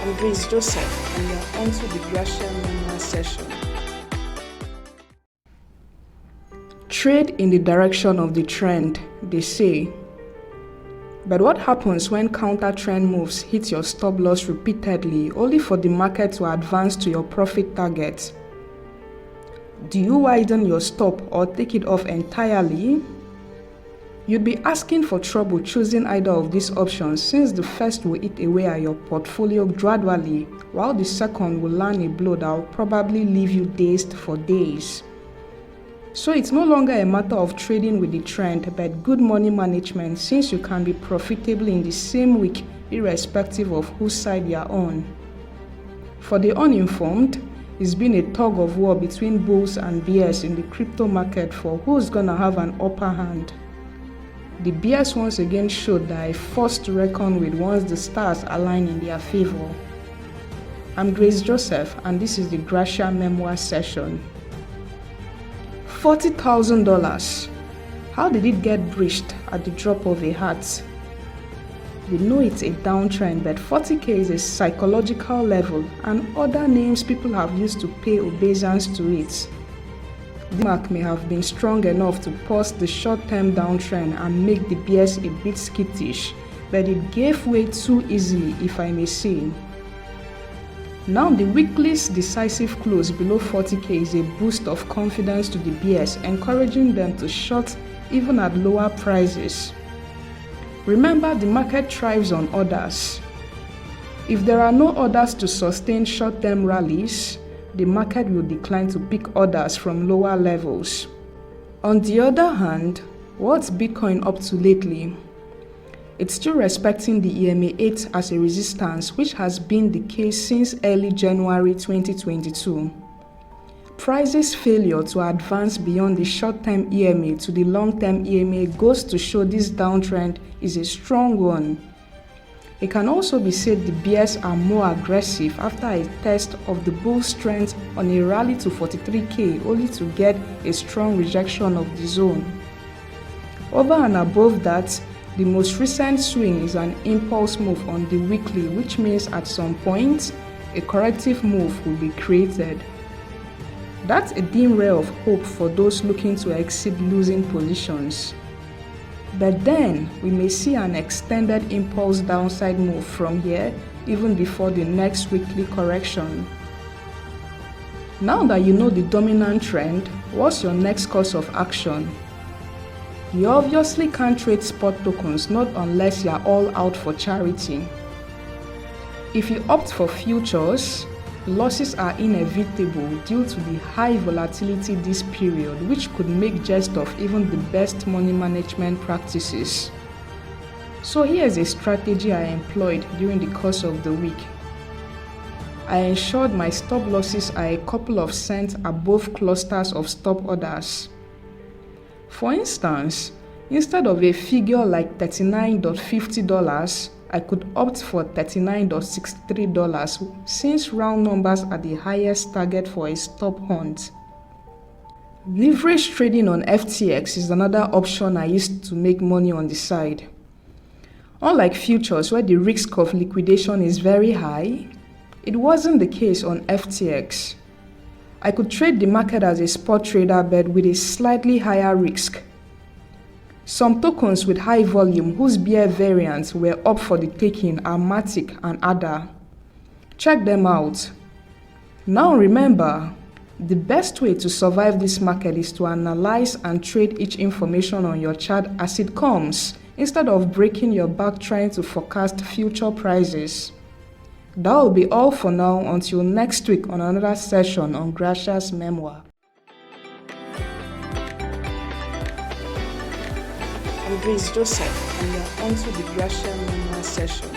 I'm Grace Joseph, and you're onto the Gracia Memoir session. Trade in the direction of the trend, they say. But what happens when counter-trend moves hit your stop loss repeatedly, only for the market to advance to your profit target? Do you widen your stop or take it off entirely? You'd be asking for trouble choosing either of these options, since the first will eat away at your portfolio gradually, while the second will land a blow that will probably leave you dazed for days. So it's no longer a matter of trading with the trend, but good money management, since you can be profitable in the same week irrespective of whose side you're on. For the uninformed, it's been a tug of war between bulls and bears in the crypto market for who's gonna have an upper hand. The bears once again showed that a force to reckon with once the stars align in their favor. I'm Grace Joseph, and this is the Gracia Memoir session. $40,000. How did it get breached at the drop of a hat? We know it's a downtrend, but 40K is a psychological level, and other names people have used to pay obeisance to it. The mark may have been strong enough to pause the short-term downtrend and make the bears a bit skittish, but it gave way too easily, if I may say. Now the weekly's decisive close below 40K is a boost of confidence to the bears, encouraging them to short even at lower prices. Remember, the market thrives on orders. If there are no orders to sustain short-term rallies, the market will decline to pick orders from lower levels. On the other hand, what's Bitcoin up to lately? It's still respecting the EMA8 as a resistance, which has been the case since early January 2022. Price's failure to advance beyond the short-term EMA to the long-term EMA goes to show this downtrend is a strong one. It can also be said the bears are more aggressive after a test of the bull strength on a rally to 43K, only to get a strong rejection of the zone. Over and above that, the most recent swing is an impulse move on the weekly, which means at some point, a corrective move will be created. That's a dim ray of hope for those looking to exit losing positions. But then, we may see an extended impulse downside move from here, even before the next weekly correction. Now that you know the dominant trend, what's your next course of action? You obviously can't trade spot tokens, not unless you're all out for charity. If you opt for futures, losses are inevitable due to the high volatility this period, which could make jest of even the best money management practices. So here's a strategy I employed during the course of the week. I ensured my stop losses are a couple of cents above clusters of stop orders. For instance, instead of a figure like $39.50, I could opt for $39.63, since round numbers are the highest target for a stop hunt. Leverage trading on FTX is another option I used to make money on the side. Unlike futures, where the risk of liquidation is very high, it wasn't the case on FTX. I could trade the market as a spot trader, but with a slightly higher risk. Some tokens with high volume whose bear variants were up for the taking are Matic and ADA. Check them out. Now remember, the best way to survive this market is to analyze and trade each information on your chart as it comes, instead of breaking your back trying to forecast future prices. That will be all for now, until next week on another session on Gracia's Memoir. I'm Grace Joseph, and you're onto the Gracia Memoir session.